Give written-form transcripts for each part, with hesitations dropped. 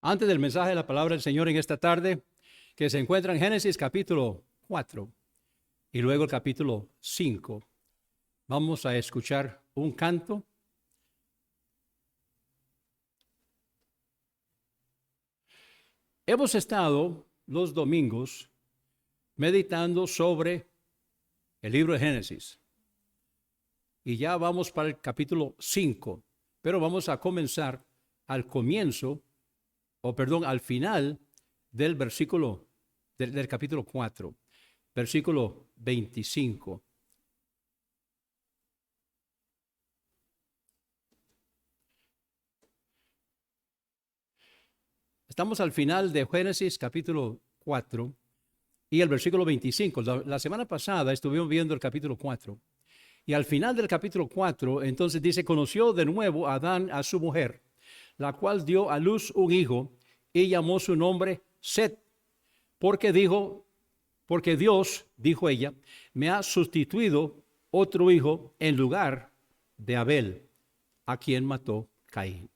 Antes del mensaje de la palabra del Señor en esta tarde, que se encuentra en Génesis capítulo 4 y luego el capítulo 5, vamos a escuchar un canto. Hemos estado los domingos meditando sobre el libro de Génesis y ya vamos para el capítulo 5, pero vamos a comenzar al final del versículo del capítulo 4, versículo 25. Estamos al final de Génesis capítulo 4 y el versículo 25. La semana pasada estuvimos viendo el capítulo 4 y al final del capítulo 4 entonces dice: conoció de nuevo Adán a su mujer, la cual dio a luz un hijo y llamó su nombre Set, porque Dios, dijo ella, me ha sustituido otro hijo en lugar de Abel, a quien mató Caín.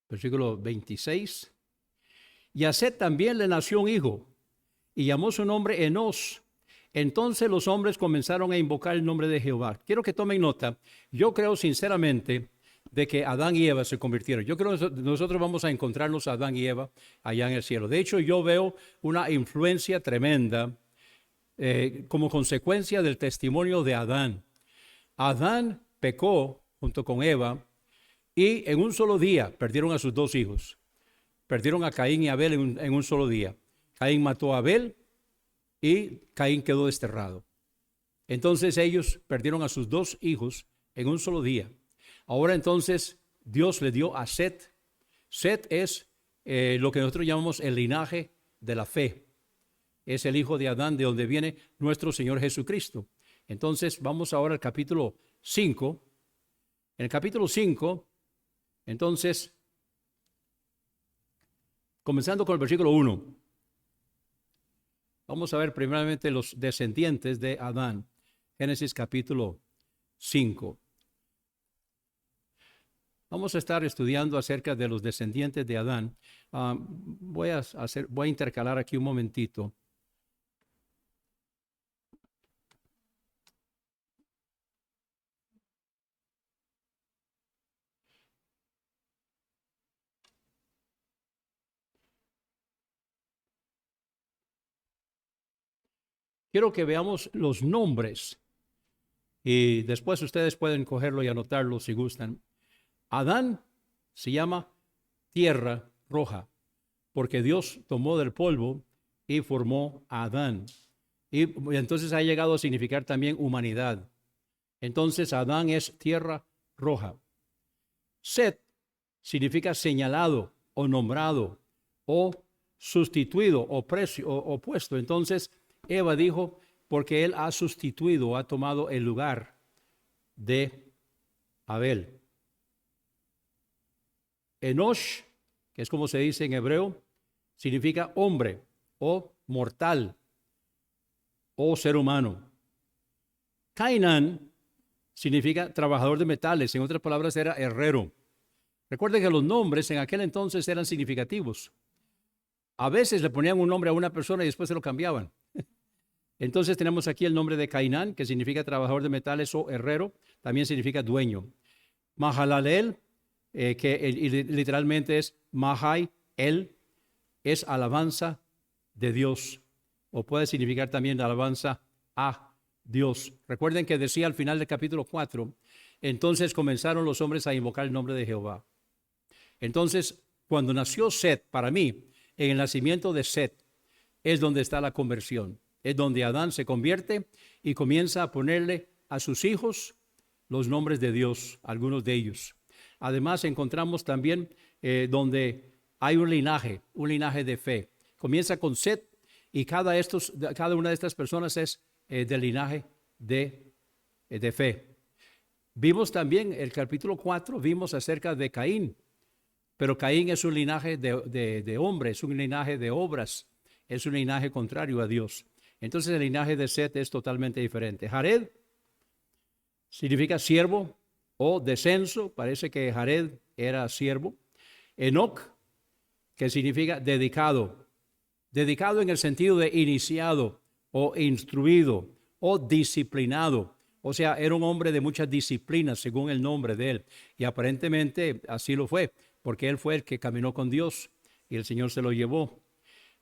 Versículo 26. Y a Set también le nació un hijo, y llamó su nombre Enos. Entonces los hombres comenzaron a invocar el nombre de Jehová. Quiero que tomen nota. Yo creo sinceramente de que Adán y Eva se convirtieron. Yo creo que nosotros vamos a encontrarnos a Adán y Eva allá en el cielo. De hecho, yo veo una influencia tremenda como consecuencia del testimonio de Adán. Adán pecó junto con Eva y en un solo día perdieron a sus dos hijos. Perdieron a Caín y Abel en un solo día. Caín mató a Abel y Caín quedó desterrado. Entonces ellos perdieron a sus dos hijos en un solo día. Ahora entonces Dios le dio a Set. Set es lo que nosotros llamamos el linaje de la fe. Es el hijo de Adán, de donde viene nuestro Señor Jesucristo. Entonces vamos ahora al capítulo 5. En el capítulo 5, entonces, comenzando con el versículo 1. Vamos a ver primeramente los descendientes de Adán. Génesis capítulo 5. Vamos a estar estudiando acerca de los descendientes de Adán. Voy a intercalar aquí un momentito. Quiero que veamos los nombres y después ustedes pueden cogerlo y anotarlo si gustan. Adán se llama tierra roja, porque Dios tomó del polvo y formó a Adán. Y entonces ha llegado a significar también humanidad. Entonces Adán es tierra roja. Set significa señalado o nombrado o sustituido o puesto. Entonces Eva dijo, porque él ha sustituido, ha tomado el lugar de Abel. Enosh, que es como se dice en hebreo, significa hombre o mortal o ser humano. Cainán significa trabajador de metales, en otras palabras era herrero. Recuerden que los nombres en aquel entonces eran significativos. A veces le ponían un nombre a una persona y después se lo cambiaban. Entonces tenemos aquí el nombre de Cainán, que significa trabajador de metales o herrero, también significa dueño. Mahalalel, que literalmente es Mahai, él, es alabanza de Dios, o puede significar también alabanza a Dios. Recuerden que decía al final del capítulo 4, entonces comenzaron los hombres a invocar el nombre de Jehová. Entonces, cuando nació Set, para mí, en el nacimiento de Set, es donde está la conversión. Es donde Adán se convierte y comienza a ponerle a sus hijos los nombres de Dios, algunos de ellos. Además, encontramos también donde hay un linaje de fe. Comienza con Set y cada una de estas personas es del linaje de fe. Vimos también el capítulo 4, vimos acerca de Caín, pero Caín es un linaje de hombre, es un linaje de obras, es un linaje contrario a Dios. Entonces el linaje de Set es totalmente diferente. Jared significa siervo o descenso. Parece que Jared era siervo. Enoc, que significa dedicado. Dedicado en el sentido de iniciado o instruido o disciplinado. O sea, era un hombre de muchas disciplinas según el nombre de él. Y aparentemente así lo fue, porque él fue el que caminó con Dios y el Señor se lo llevó.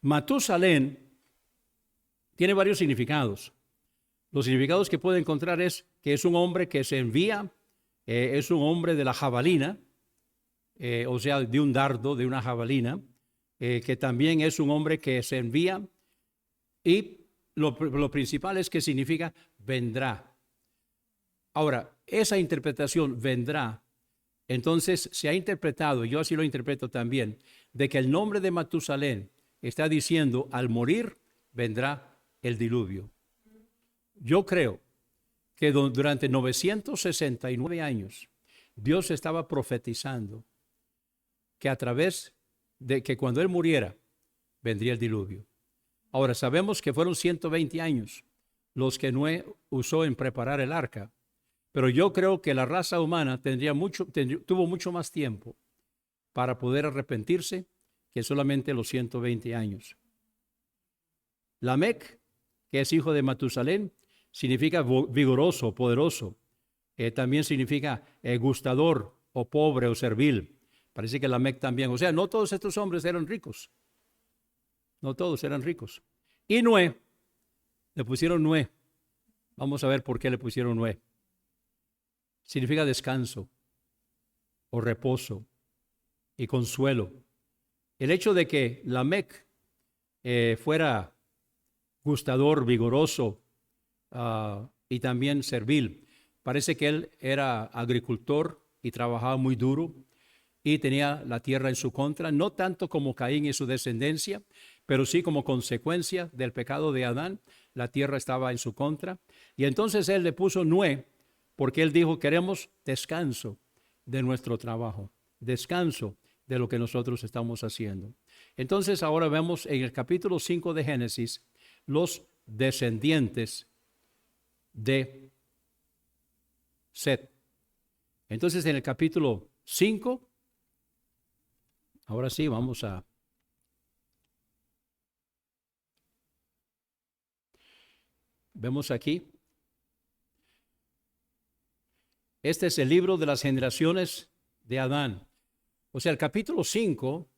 Matusalén tiene varios significados. Los significados que puede encontrar es que es un hombre que se envía, es un hombre de la jabalina, o sea, de un dardo, de una jabalina, que también es un hombre que se envía, y lo principal es que significa vendrá. Ahora, esa interpretación vendrá, entonces se ha interpretado, yo así lo interpreto también, de que el nombre de Matusalén está diciendo al morir vendrá el diluvio. Yo creo que durante 969 años Dios estaba profetizando que a través de que cuando él muriera vendría el diluvio. Ahora sabemos que fueron 120 años los que Noé usó en preparar el arca, pero yo creo que la raza humana tuvo mucho más tiempo para poder arrepentirse que solamente los 120 años. Lamec, que es hijo de Matusalén, significa vigoroso, poderoso. También significa gustador o pobre o servil. Parece que Lamec también. O sea, no todos estos hombres eran ricos. No todos eran ricos. Y Noé, le pusieron Noé. Vamos a ver por qué le pusieron Noé. Significa descanso o reposo y consuelo. El hecho de que Lamec fuera gustador, vigoroso y también servil. Parece que él era agricultor y trabajaba muy duro y tenía la tierra en su contra, no tanto como Caín y su descendencia, pero sí como consecuencia del pecado de Adán, la tierra estaba en su contra. Y entonces él le puso Noé, porque él dijo, queremos descanso de nuestro trabajo, descanso de lo que nosotros estamos haciendo. Entonces ahora vemos en el capítulo 5 de Génesis los descendientes de Set. Entonces en el capítulo 5, ahora sí vamos a vemos aquí, este es el libro de las generaciones de Adán. O sea, el capítulo 5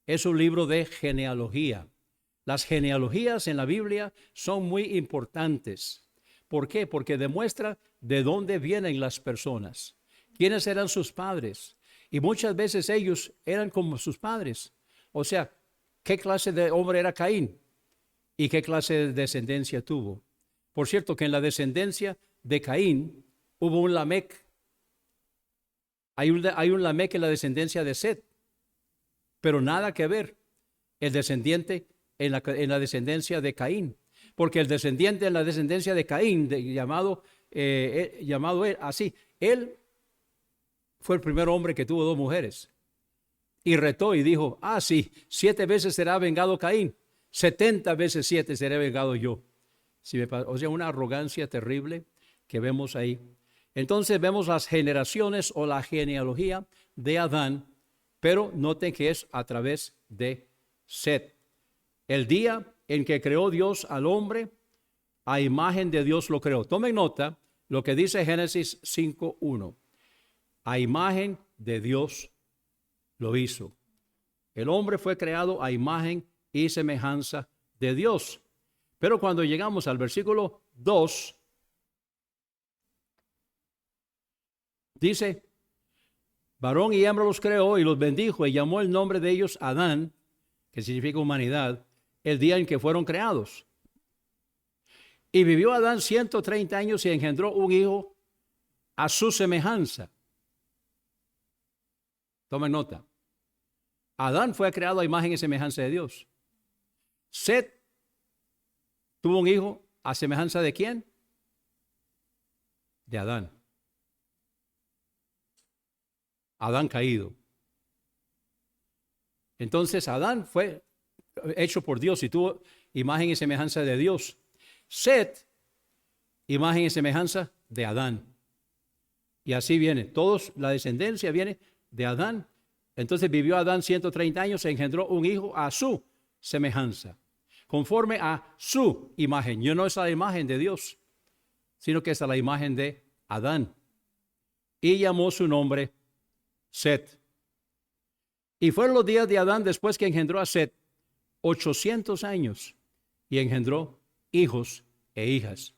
es un libro de genealogía. Las genealogías en la Biblia son muy importantes. ¿Por qué? Porque demuestra de dónde vienen las personas, quiénes eran sus padres. Y muchas veces ellos eran como sus padres. O sea, ¿qué clase de hombre era Caín? ¿Y qué clase de descendencia tuvo? Por cierto, que en la descendencia de Caín hubo un Lamec. Hay un Lamec en la descendencia de Set, pero nada que ver el descendiente en la descendencia de Caín, porque el descendiente en la descendencia de Caín, llamado él, así, él fue el primer hombre que tuvo 2 mujeres y retó y dijo, sí, 7 veces será vengado Caín, 70 veces 7 seré vengado yo. O sea, una arrogancia terrible que vemos ahí. Entonces vemos las generaciones o la genealogía de Adán, pero noten que es a través de Set. El día en que creó Dios al hombre, a imagen de Dios lo creó. Tomen nota lo que dice Génesis 5:1. A imagen de Dios lo hizo. El hombre fue creado a imagen y semejanza de Dios. Pero cuando llegamos al versículo 2, dice, varón y hembra los creó y los bendijo y llamó el nombre de ellos Adán, que significa humanidad, el día en que fueron creados. Y vivió Adán 130 años y engendró un hijo a su semejanza. Tomen nota. Adán fue creado a imagen y semejanza de Dios. Set tuvo un hijo a semejanza de ¿quién? De Adán. Adán caído. Entonces Adán fue hecho por Dios y tuvo imagen y semejanza de Dios. Set, imagen y semejanza de Adán. Y así viene, todos, la descendencia viene de Adán. Entonces vivió Adán 130 años, e engendró un hijo a su semejanza, conforme a su imagen. Yo no es la imagen de Dios, sino que es la imagen de Adán. Y llamó su nombre Set. Y fueron los días de Adán después que engendró a Set 800 años, y engendró hijos e hijas.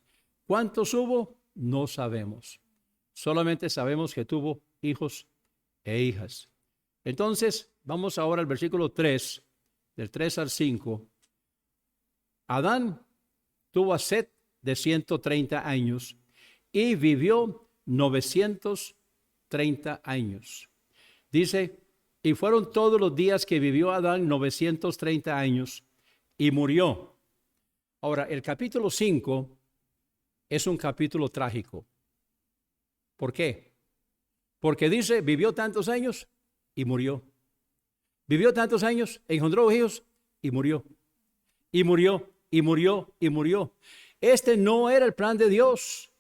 ¿Cuántos hubo? No sabemos. Solamente sabemos que tuvo hijos e hijas. Entonces, vamos ahora al versículo 3, del 3 al 5. Adán tuvo a Set de 130 años y vivió 930 años. Dice, y fueron todos los días que vivió Adán 930 años y murió. Ahora, el capítulo 5 es un capítulo trágico. ¿Por qué? Porque dice, vivió tantos años y murió. Vivió tantos años, engendró hijos y murió. Y murió, y murió, y murió. Este no era el plan de Dios.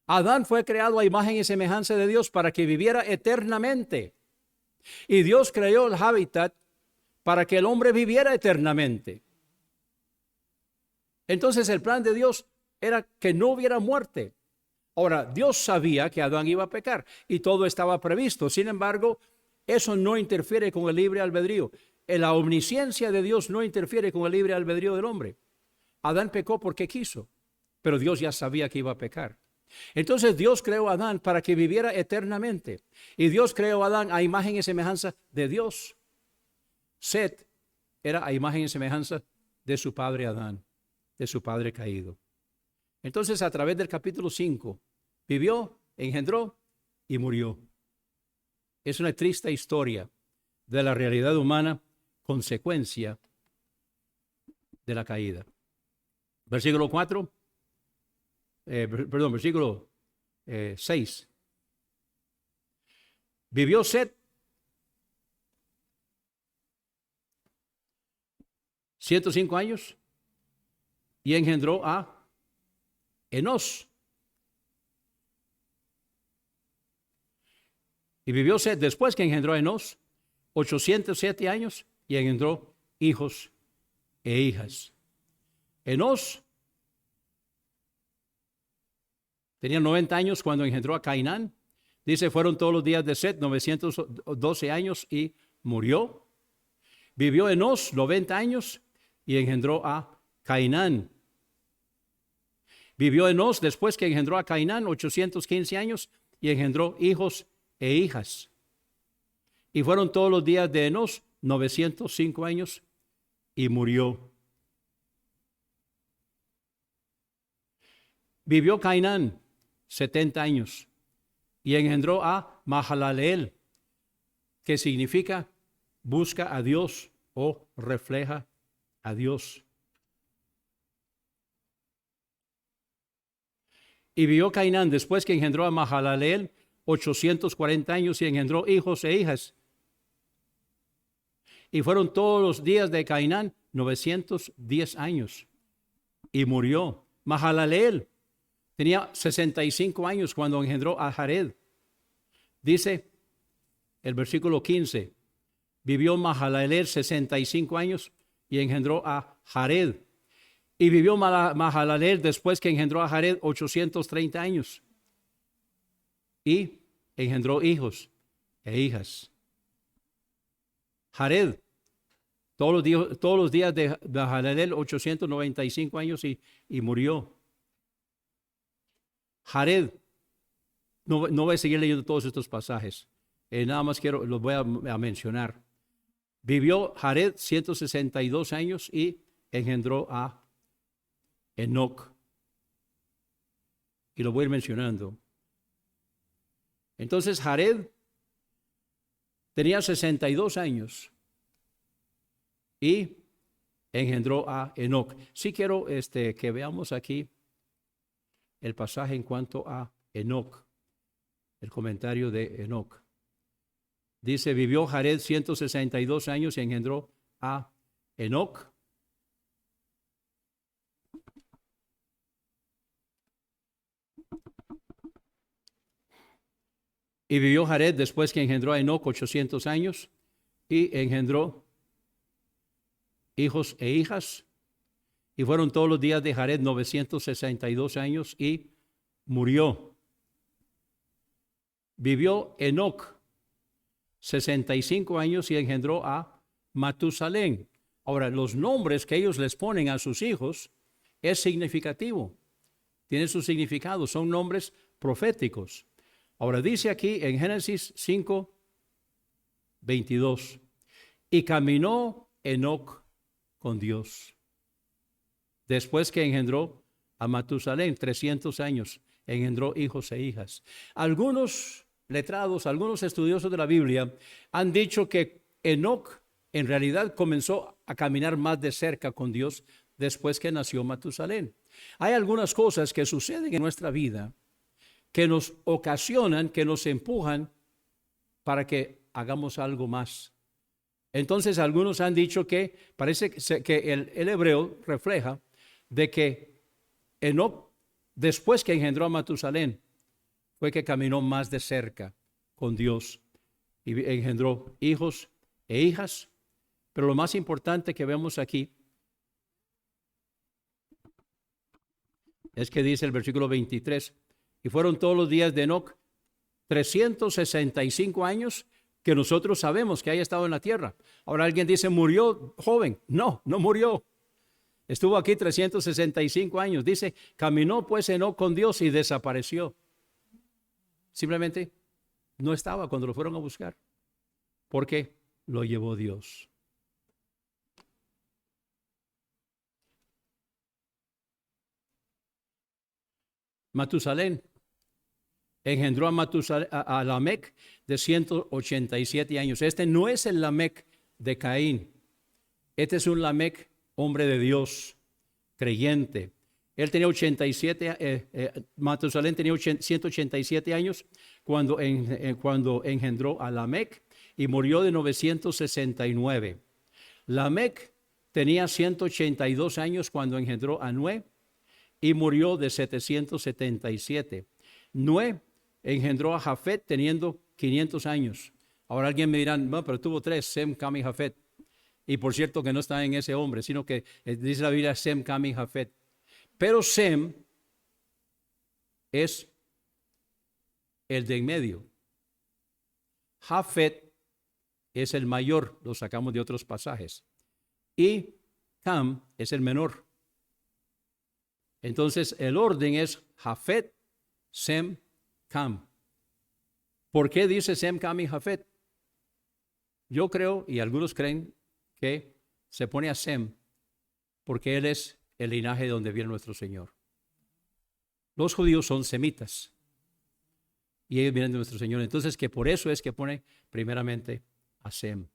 Adán fue creado a imagen y semejanza de Dios para que viviera eternamente. Y Dios creó el hábitat para que el hombre viviera eternamente. Entonces el plan de Dios era que no hubiera muerte. Ahora, Dios sabía que Adán iba a pecar y todo estaba previsto. Sin embargo, eso no interfiere con el libre albedrío. La omnisciencia de Dios no interfiere con el libre albedrío del hombre. Adán pecó porque quiso, pero Dios ya sabía que iba a pecar. Entonces Dios creó a Adán para que viviera eternamente. Y Dios creó a Adán a imagen y semejanza de Dios. Set era a imagen y semejanza de su padre Adán, de su padre caído. Entonces, a través del capítulo 5, vivió, engendró y murió. Es una triste historia de la realidad humana, consecuencia de la caída. Versículo 4, versículo 6. Vivió Set 105 años y engendró a Enos. Y vivió Set después que engendró a Enos 807 años y engendró hijos e hijas. Enos tenía 90 años cuando engendró a Cainán. Dice, fueron todos los días de Set 912 años y murió. Vivió Enos 90 años y engendró a Cainán. Vivió Enos después que engendró a Cainán 815 años y engendró hijos e hijas. Y fueron todos los días de Enos 905 años y murió. Vivió Cainán 70 años y engendró a Mahalaleel, que significa busca a Dios o refleja a Dios. Y vivió Cainán después que engendró a Mahalaleel 840 años y engendró hijos e hijas. Y fueron todos los días de Cainán 910 años y murió. Mahalaleel tenía 65 años cuando engendró a Jared. Dice el versículo 15, vivió Mahalaleel 65 años y engendró a Jared. Y vivió Mahalaleel después que engendró a Jared 830 años. Y engendró hijos e hijas. Jared, todos los días de Mahalaleel 895 años y murió. Jared, no voy a seguir leyendo todos estos pasajes. Nada más los voy a mencionar. Vivió Jared 162 años y engendró a Enoc. Y lo voy a ir mencionando. Entonces Jared tenía 62 años y engendró a Enoc. Sí quiero que veamos aquí el pasaje en cuanto a Enoc, el comentario de Enoc. Dice, vivió Jared 162 años y engendró a Enoc. Y vivió Jared después que engendró a Enoc 800 años y engendró hijos e hijas. Y fueron todos los días de Jared 962 años y murió. Vivió Enoc 65 años y engendró a Matusalén. Ahora, los nombres que ellos les ponen a sus hijos es significativo. Tiene su significado, son nombres proféticos. Ahora dice aquí en Génesis 5, 22, y caminó Enoc con Dios. Después que engendró a Matusalén, 300 años, engendró hijos e hijas. Algunos letrados, algunos estudiosos de la Biblia han dicho que Enoc en realidad comenzó a caminar más de cerca con Dios después que nació Matusalén. Hay algunas cosas que suceden en nuestra vida que nos ocasionan, que nos empujan para que hagamos algo más. Entonces algunos han dicho que parece que el hebreo refleja de que Enoc, después que engendró a Matusalén, fue que caminó más de cerca con Dios y engendró hijos e hijas. Pero lo más importante que vemos aquí es que dice el versículo 23, y fueron todos los días de Enoc 365 años que nosotros sabemos que haya estado en la tierra. Ahora alguien dice, ¿murió joven? No, no murió. Estuvo aquí 365 años. Dice, caminó pues Enoc con Dios y desapareció. Simplemente no estaba cuando lo fueron a buscar, porque lo llevó Dios. Matusalén engendró a Lamec de 187 años. Este no es el Lamec de Caín. Este es un Lamec, hombre de Dios, creyente. Él tenía 87, Matusalén tenía 187 años cuando engendró a Lamec y murió de 969. Lamec tenía 182 años cuando engendró a Noé y murió de 777. Noé engendró a Jafet teniendo 500 años. Ahora alguien me dirá, no, pero tuvo tres, Sem, Cam y Jafet. Y por cierto que no está en ese hombre, sino que dice la Biblia Sem, Cam y Jafet. Pero Sem es el de en medio. Jafet es el mayor, lo sacamos de otros pasajes. Y Cam es el menor. Entonces el orden es Jafet, Sem, Cam. ¿Por qué dice Sem, Cam y Jafet? Yo creo, y algunos creen, que se pone a Sem porque él es el linaje de donde viene nuestro Señor. Los judíos son semitas y ellos vienen de nuestro Señor. Entonces que por eso es que pone primeramente a Sem.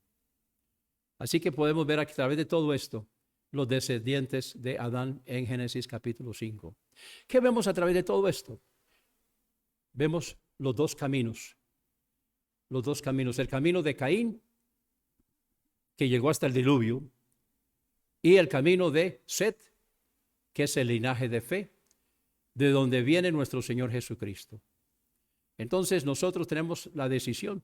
Así que podemos ver aquí, a través de todo esto, los descendientes de Adán en Génesis capítulo 5. ¿Qué vemos a través de todo esto? Vemos los dos caminos. Los dos caminos. El camino de Caín, que llegó hasta el diluvio, y el camino de Set, que es el linaje de fe, de donde viene nuestro Señor Jesucristo. Entonces nosotros tenemos la decisión.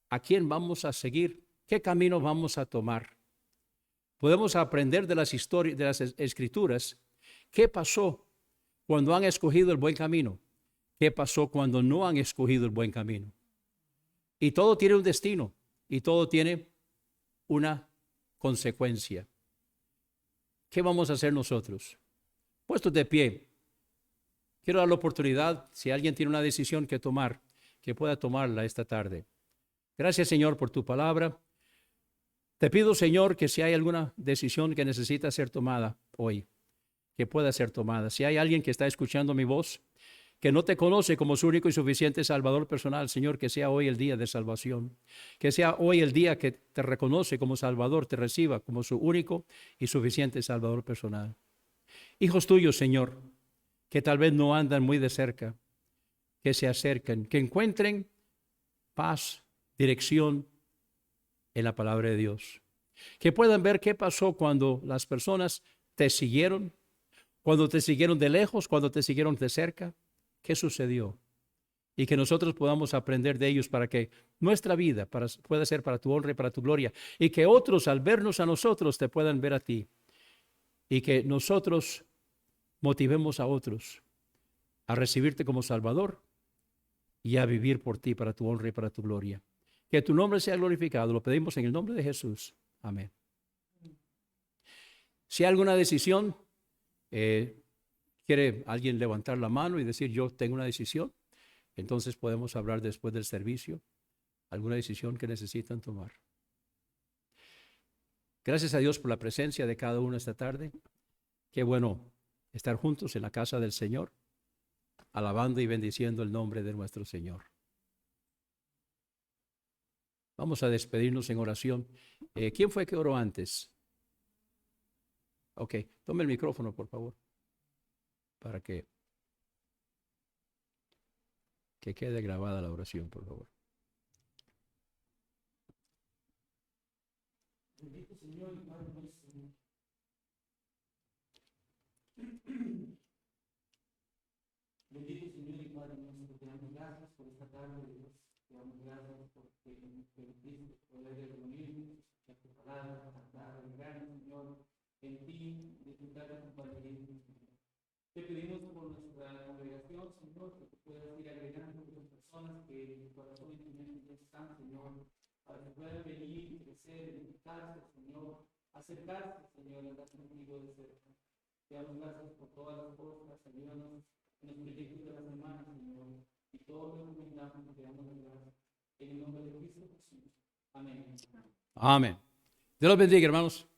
¿A quién vamos a seguir? ¿Qué camino vamos a tomar? Podemos aprender de las historias, de las escrituras, qué pasó cuando han escogido el buen camino, qué pasó cuando no han escogido el buen camino. Y todo tiene un destino y todo tiene una consecuencia. ¿Qué vamos a hacer nosotros? Puestos de pie, quiero dar la oportunidad, si alguien tiene una decisión que tomar, que pueda tomarla esta tarde. Gracias, Señor, por tu palabra. Te pido, Señor, que si hay alguna decisión que necesita ser tomada hoy, que pueda ser tomada. Si hay alguien que está escuchando mi voz, que no te conoce como su único y suficiente Salvador personal, Señor, que sea hoy el día de salvación. Que sea hoy el día que te reconoce como Salvador, te reciba como su único y suficiente Salvador personal. Hijos tuyos, Señor, que tal vez no andan muy de cerca, que se acerquen, que encuentren paz, dirección en la palabra de Dios. Que puedan ver qué pasó cuando las personas te siguieron, cuando te siguieron de lejos, cuando te siguieron de cerca. ¿Qué sucedió? y que nosotros podamos aprender de ellos para que nuestra vida pueda ser para tu honra y para tu gloria, y que otros al vernos a nosotros te puedan ver a ti, y que nosotros motivemos a otros a recibirte como Salvador y a vivir por ti para tu honra y para tu gloria. Que tu nombre sea glorificado, lo pedimos en el nombre de Jesús. Amén. Si hay alguna decisión, quiere alguien levantar la mano y decir yo tengo una decisión, entonces podemos hablar después del servicio, alguna decisión que necesitan tomar. Gracias a Dios por la presencia de cada uno esta tarde. Qué bueno estar juntos en la casa del Señor, alabando y bendiciendo el nombre de nuestro Señor. Vamos a despedirnos en oración. ¿Quién fue que oró antes? Ok, tome el micrófono, por favor, para que quede grabada la oración, por favor. Bendito Señor y Padre nuestro. Bendito Señor y Padre nuestro, te damos gracias por esta tarde, Dios. Te damos gracias porque nos permitiste poder reunirnos, a tu palabra, cantar, alegrar, Señor, en ti, disfrutar de tu compañerismo, Señor. Te pedimos por nuestra congregación, Señor, que tú puedas ir agregando a las personas que en tu corazón y tu mente ya están, Señor, para que puedan venir, crecer, edificarse, Señor, acercarse, Señor, a estar contigo de cerca. Te damos gracias por todas las cosas, ayúdanos en los proyectos de la semana, Señor, y todo lo que recomendamos y te damos gracias. En el nombre de Cristo Jesús. Amén. Amén. Dios los bendiga, hermanos.